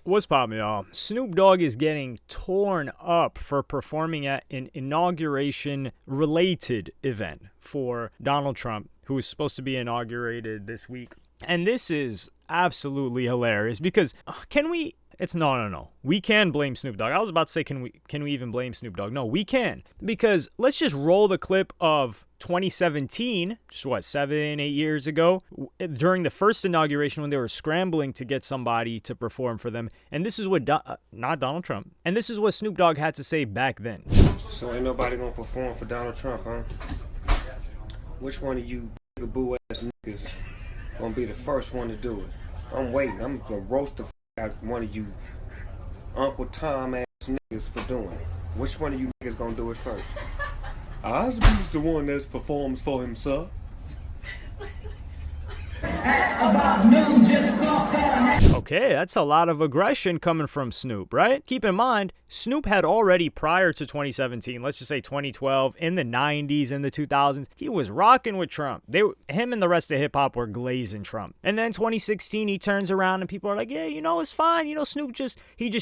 What's poppin', y'all? Snoop Dogg is getting torn up for performing at an inauguration-related event for Donald Trump, who is supposed to be inaugurated this week. And this is absolutely hilarious because can we... It's no. We can blame Snoop Dogg. I was about to say, can we even blame Snoop Dogg? No, we can. Because let's just roll the clip of 2017, just what, 7, 8 years ago, during the first inauguration when they were scrambling to get somebody to perform for them. And this is what, not Donald Trump, and this is what Snoop Dogg had to say back then. So ain't nobody gonna perform for Donald Trump, huh? Which one of you boo ass niggas gonna be the first one to do it? I'm waiting. I'm gonna roast the out one of you Uncle Tom ass niggas for doing it. Which one of you niggas gonna do it first? I'll be the one that performs for himself. Okay, that's a lot of aggression coming from Snoop, right? Keep in mind, Snoop had already, prior to 2017, let's just say 2012, in the 90s, in the 2000s, he was rocking with Trump. Him and the rest of hip-hop were glazing Trump. And then 2016, he turns around and people are like, yeah, it's fine. Snoop just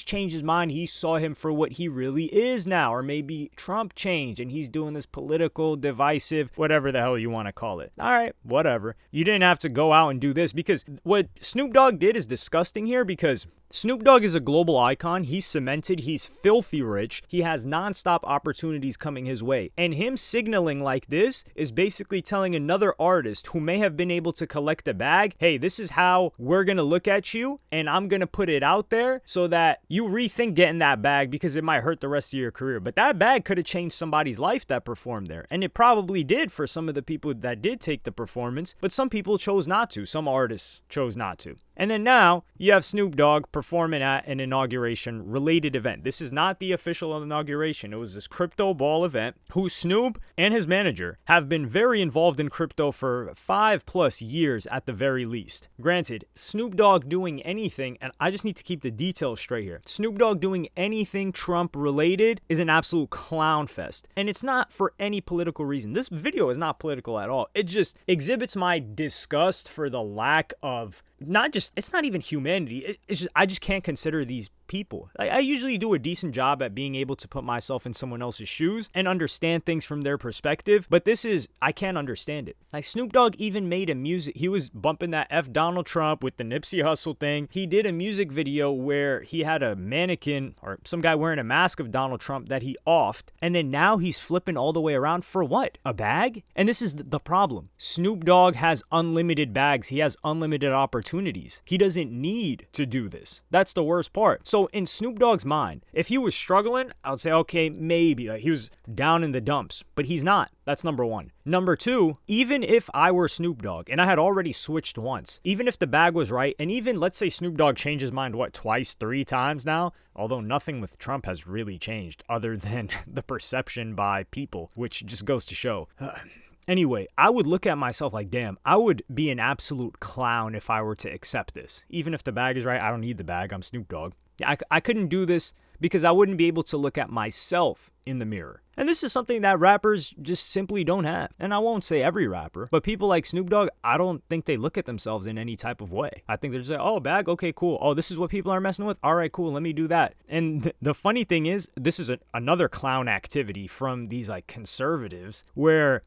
changed his mind. He saw him for what he really is now. Or maybe Trump changed and he's doing this political, divisive, whatever the hell you want to call it. All right, whatever. You didn't have to go out and do this, because what Snoop Dogg did is disgusting here, because Snoop Dogg is a global icon. He's cemented. He's filthy rich. He has nonstop opportunities coming his way. And him signaling like this is basically telling another artist who may have been able to collect a bag, hey, this is how we're going to look at you, and I'm going to put it out there so that you rethink getting that bag, because it might hurt the rest of your career. But that bag could have changed somebody's life that performed there. And it probably did for some of the people that did take the performance, but some people chose not to. Some artists chose not to. And then now you have Snoop Dogg performing at an inauguration related event. This is not the official inauguration. It was this crypto ball event, who Snoop and his manager have been very involved in crypto for 5+ years at the very least. Granted, Snoop Dogg doing anything, and I just need to keep the details straight here. Snoop Dogg doing anything Trump related is an absolute clown fest. And it's not for any political reason. This video is not political at all. It just exhibits my disgust for the lack of it's not even humanity. It's just, I just can't consider these people. I usually do a decent job at being able to put myself in someone else's shoes and understand things from their perspective, but I can't understand it. Like, Snoop Dogg even made he was bumping that F Donald Trump with the Nipsey Hussle thing. He did a music video where he had a mannequin or some guy wearing a mask of Donald Trump that he offed, and then now he's flipping all the way around for what? A bag? And this is the problem. Snoop Dogg has unlimited bags. He has unlimited opportunities. He doesn't need to do this. That's the worst part. So in Snoop Dogg's mind, if he was struggling, I would say, okay, maybe. Like, he was down in the dumps, but he's not. That's number one. Number two, even if I were Snoop Dogg and I had already switched once, even if the bag was right, and even let's say Snoop Dogg changed his mind, twice, 3 times now, although nothing with Trump has really changed other than the perception by people, which just goes to show. Anyway, I would look at myself like, damn, I would be an absolute clown if I were to accept this. Even if the bag is right, I don't need the bag. I'm Snoop Dogg. I couldn't do this because I wouldn't be able to look at myself in the mirror. And this is something that rappers just simply don't have. And I won't say every rapper, but people like Snoop Dogg, I don't think they look at themselves in any type of way. I think they're just like, oh, bag? Okay, cool. Oh, this is what people are messing with? All right, cool. Let me do that. And the funny thing is, this is another clown activity from these like conservatives where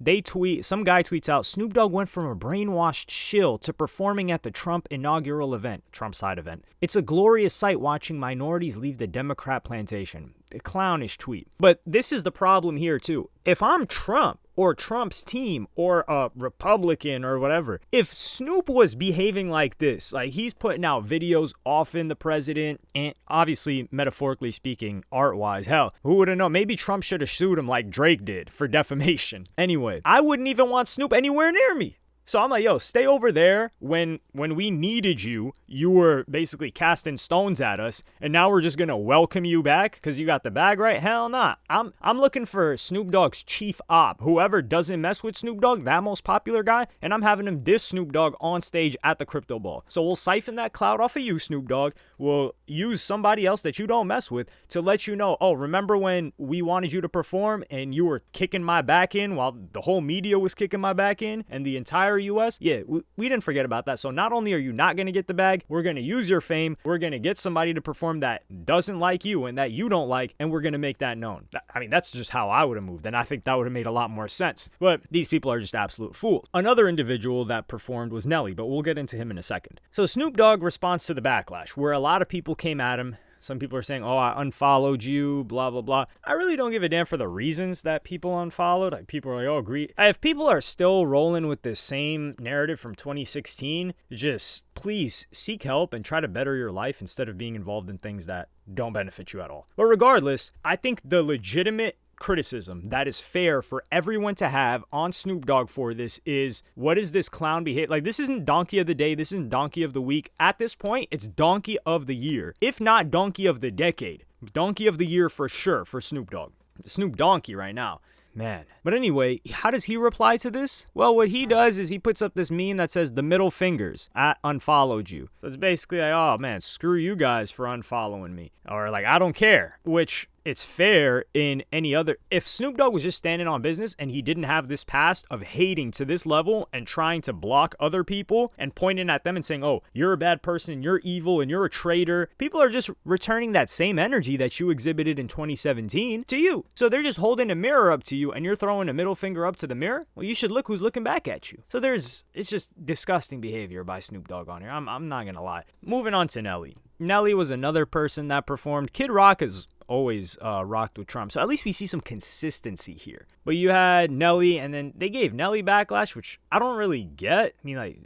some guy tweets out, Snoop Dogg went from a brainwashed shill to performing at the Trump inaugural event, Trump side event. It's a glorious sight watching minorities leave the Democrat plantation. A clownish tweet. But this is the problem here too. If I'm Trump or Trump's team or a Republican or whatever, if Snoop was behaving like this, like he's putting out videos offing the president, and obviously metaphorically speaking, art-wise, hell, who would have known? Maybe Trump should have sued him like Drake did for defamation. Anyway, I wouldn't even want Snoop anywhere near me. So I'm like, yo, stay over there. When we needed you, you were basically casting stones at us, and now we're just gonna welcome you back because you got the bag right? Hell nah. I'm looking for Snoop Dogg's chief op, whoever doesn't mess with Snoop Dogg, that most popular guy, and I'm having him diss Snoop Dogg on stage at the crypto ball. So we'll siphon that cloud off of you, Snoop Dogg. We'll use somebody else that you don't mess with to let you know, oh, remember when we wanted you to perform and you were kicking my back in while the whole media was kicking my back in, and the entire US, yeah, we didn't forget about that. So not only are you not going to get the bag, we're going to use your fame. We're going to get somebody to perform that doesn't like you and that you don't like, and we're going to make that known. I mean, that's just how I would have moved, and I think that would have made a lot more sense. But these people are just absolute fools. Another individual that performed was Nelly, but we'll get into him in a second. So Snoop Dogg responds to the backlash, where a lot of people came at him. Some people are saying, oh, I unfollowed you, blah, blah, blah. I really don't give a damn for the reasons that people unfollowed. Like, people are like, oh, agree. If people are still rolling with this same narrative from 2016, just please seek help and try to better your life instead of being involved in things that don't benefit you at all. But regardless, I think the legitimate criticism that is fair for everyone to have on Snoop Dogg for this is, what is this clown behave? Like, this isn't donkey of the day. This isn't donkey of the week. At this point, it's donkey of the year. If not donkey of the decade. Donkey of the year for sure for Snoop Dogg. Snoop Donkey right now. Man. But anyway, how does he reply to this? Well, what he does is he puts up this meme that says the middle fingers at unfollowed you. So it's basically like, oh man, screw you guys for unfollowing me. Or like, I don't care. Which, it's fair in any other. If Snoop Dogg was just standing on business and he didn't have this past of hating to this level and trying to block other people and pointing at them and saying, oh, you're a bad person, you're evil, and you're a traitor, people are just returning that same energy that you exhibited in 2017 to you. So they're just holding a mirror up to you and you're throwing a middle finger up to the mirror. Well, you should look who's looking back at you. So it's just disgusting behavior by Snoop Dogg on here. I'm not gonna lie. Moving on to Nelly. Nelly was another person that performed. Kid Rock is always rocked with Trump. So at least we see some consistency here. But you had Nelly, and then they gave Nelly backlash, which I don't really get. I mean, like,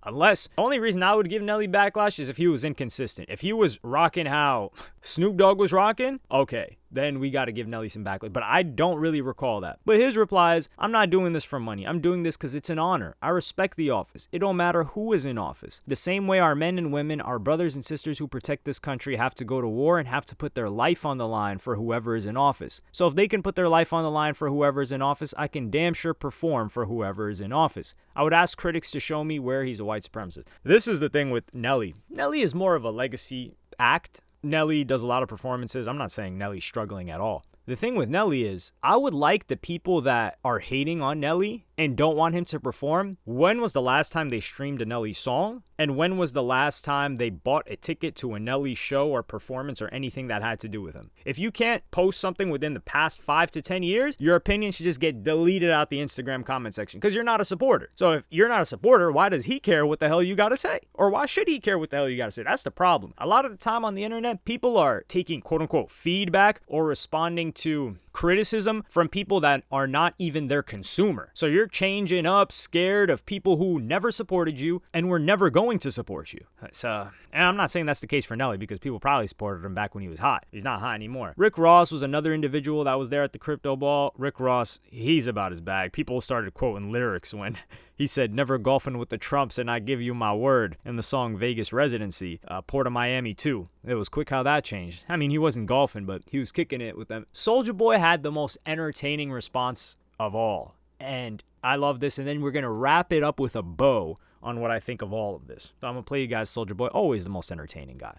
unless the only reason I would give Nelly backlash is if he was inconsistent. If he was rocking how Snoop Dogg was rocking, okay, then we got to give Nelly some backlash. But I don't really recall that. But his reply is, I'm not doing this for money. I'm doing this because it's an honor. I respect the office. It don't matter who is in office. The same way our men and women, our brothers and sisters who protect this country have to go to war and have to put their life on the line for whoever is in office. So if they can put their life on the line for whoever is in office, I can damn sure perform for whoever is in office. I would ask critics to show me where he's a white supremacist. This is the thing with Nelly. Nelly is more of a legacy act. Nelly does a lot of performances. I'm not saying Nelly's struggling at all. The thing with Nelly is, I would like the people that are hating on Nelly and don't want him to perform, when was the last time they streamed a Nelly song? And when was the last time they bought a ticket to a Nelly show or performance or anything that had to do with him? If you can't post something within the past 5 to 10 years, your opinion should just get deleted out the Instagram comment section because you're not a supporter. So if you're not a supporter, why does he care what the hell you got to say? Or why should he care what the hell you got to say? That's the problem. A lot of the time on the internet, people are taking quote unquote feedback or responding to criticism from people that are not even their consumer. So you're changing up scared of people who never supported you and were never going to support you. And I'm not saying that's the case for Nelly because people probably supported him back when he was hot. He's not hot anymore. Rick Ross was another individual that was there at the crypto ball. Rick Ross, he's about his bag. People started quoting lyrics when he said, never golfing with the Trumps and I give you my word, in the song Vegas Residency, Port of Miami too. It was quick how that changed. I mean, he wasn't golfing, but he was kicking it with them. Soulja Boy had the most entertaining response of all. And I love this. And then we're going to wrap it up with a bow on what I think of all of this. So I'm going to play you guys Soulja Boy, always the most entertaining guy.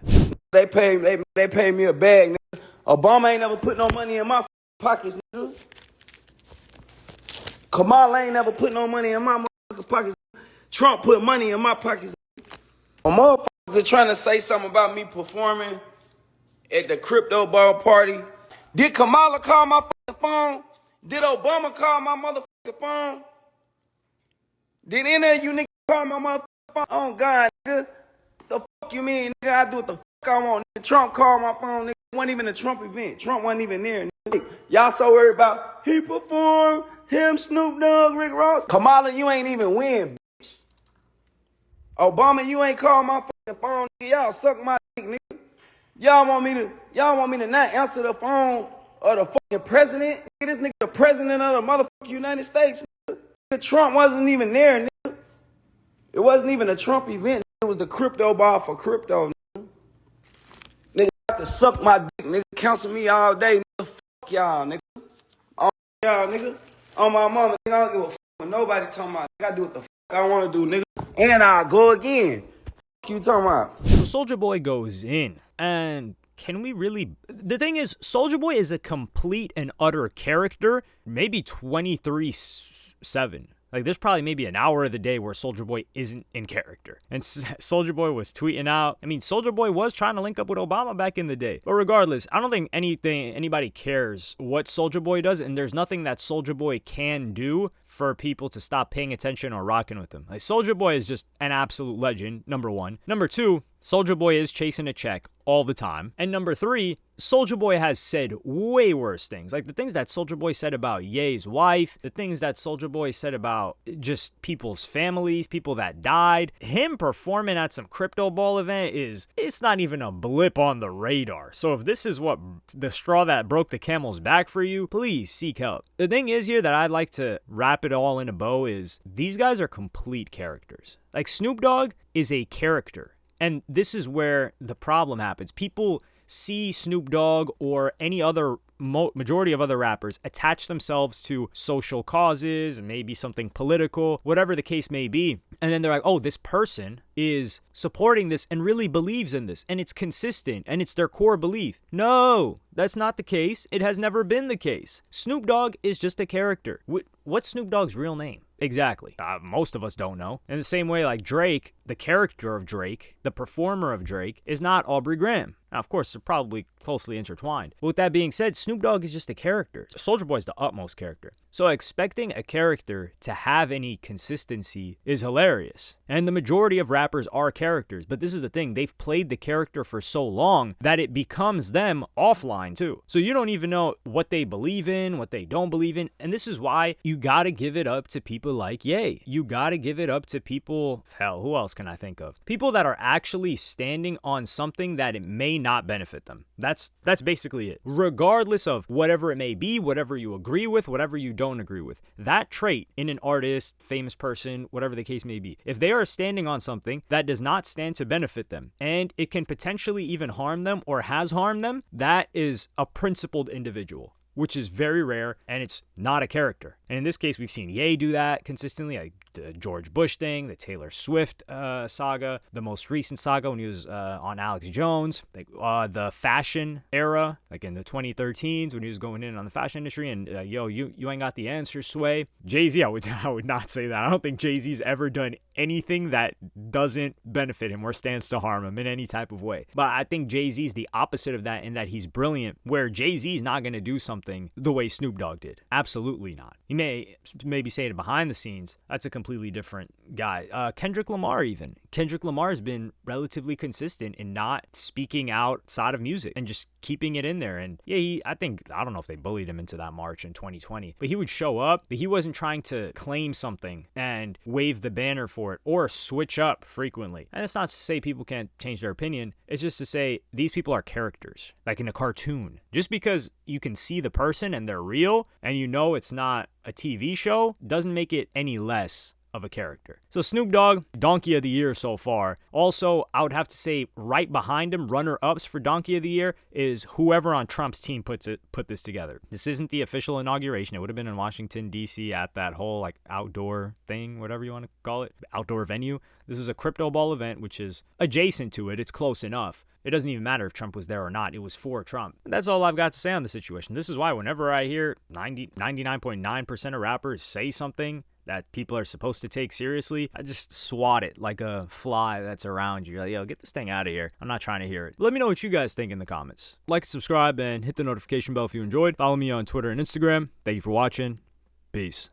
They pay me a bag, nigga. Obama ain't never put no money in my pockets, nigga. Kamala ain't never put no money in my pockets. Trump put money in my pockets. Motherfuckers are trying to say something about me performing at the crypto ball party. Did Kamala call my fucking phone? Did Obama call my motherfucking phone? Did any of you niggas call my motherfucking phone? Oh God, nigga. The fuck you mean, nigga? I do what the fuck I want. Nigga. Trump called my phone, nigga. It wasn't even a Trump event. Trump wasn't even there, nigga. Y'all so worried about he performed, him, Snoop Dogg, Rick Ross. Kamala, you ain't even win, bitch. Obama, you ain't called my fucking phone, nigga. Y'all suck my dick, nigga. Y'all want me to not answer the phone of the fucking president? Nigga, this nigga the president of the motherfucking United States, nigga. Trump wasn't even there, nigga. It wasn't even a Trump event. It was the crypto ball for crypto, nigga. Nigga have to suck my dick, nigga. Counsel me all day, nigga. Fuck y'all, nigga. On y'all, nigga. On my mama, nigga. I don't give a fuck what nobody talking about. I do what the fuck I want to do, nigga. And I'll go again. Fuck you talking about. So Soulja Boy goes in, and can we really... The thing is, Soulja Boy is a complete and utter character, maybe 23/7. Like, there's probably maybe an hour of the day where Soulja Boy isn't in character. And Soulja Boy was tweeting out. I mean, Soulja Boy was trying to link up with Obama back in the day. But regardless, I don't think anybody cares what Soulja Boy does, and there's nothing that Soulja Boy can do for people to stop paying attention or rocking with him. Like, Soulja Boy is just an absolute legend, number one. Number two, Soulja Boy is chasing a check all the time. And number three, Soulja Boy has said way worse things. Like the things that Soulja Boy said about Ye's wife, the things that Soulja Boy said about just people's families, people that died. Him performing at some crypto ball event it's not even a blip on the radar. So if this is what the straw that broke the camel's back for you, please seek help. The thing is here that I'd like to wrap it all in a bow is these guys are complete characters. Like Snoop Dogg is a character. And this is where the problem happens. People see Snoop Dogg or any other majority of other rappers attach themselves to social causes, maybe something political, whatever the case may be. And then they're like, oh, this person is supporting this and really believes in this, and it's consistent, and it's their core belief. No, that's not the case. It has never been the case. Snoop Dogg is just a character. What's Snoop Dogg's real name? Exactly. Most of us don't know. In the same way, like Drake, the character of Drake, the performer of Drake, is not Aubrey Graham. Now, of course, they're probably closely intertwined. But with that being said, Snoop Dogg is just a character. Soulja Boy is the utmost character. So expecting a character to have any consistency is hilarious. And the majority of rappers are characters. But this is the thing. They've played the character for so long that it becomes them offline too. So you don't even know what they believe in, what they don't believe in. And this is why you got to give it up to people like Ye. You got to give it up to people, hell, who else can I think of? People that are actually standing on something that it may not benefit them. That's basically it. Regardless of whatever it may be, whatever you agree with, whatever you don't agree with. That trait in an artist, famous person, whatever the case may be, if they are standing on something that does not stand to benefit them and it can potentially even harm them or has harmed them, that is a principled individual, which is very rare, and it's not a character. And in this case, we've seen Ye do that consistently, like the George Bush thing, the Taylor Swift saga, the most recent saga when he was on Alex Jones, like the fashion era, like in the 2013s when he was going in on the fashion industry, and you ain't got the answer, Sway. Jay-Z, I would not say that. I don't think Jay-Z's ever done anything that doesn't benefit him or stands to harm him in any type of way. But I think Jay-Z's the opposite of that in that he's brilliant, where Jay-Z's not going to do something the way Snoop Dogg did. Absolutely not. He may maybe say it behind the scenes. That's a completely different guy. Kendrick Lamar even. Kendrick Lamar has been relatively consistent in not speaking outside of music and just keeping it in there. And yeah, I don't know if they bullied him into that march in 2020, but he would show up, but he wasn't trying to claim something and wave the banner for it or switch up frequently. And it's not to say people can't change their opinion. It's just to say these people are characters, like in a cartoon. Just because you can see the person and they're real and you know it's not a TV show doesn't make it any less of a character. So Snoop Dogg, Donkey of the Year so far. Also, I would have to say right behind him, runner-ups for Donkey of the Year is whoever on Trump's team put this together. This isn't the official inauguration. It would have been in Washington, D.C. at that whole like outdoor thing, whatever you want to call it, outdoor venue. This is a crypto ball event, which is adjacent to it. It's close enough. It doesn't even matter if Trump was there or not. It was for Trump. And that's all I've got to say on the situation. This is why whenever I hear 99.9% of rappers say something that people are supposed to take seriously, I just swat it like a fly that's around you. Like, yo, get this thing out of here. I'm not trying to hear it. Let me know what you guys think in the comments. Like, subscribe, and hit the notification bell if you enjoyed. Follow me on Twitter and Instagram. Thank you for watching. Peace.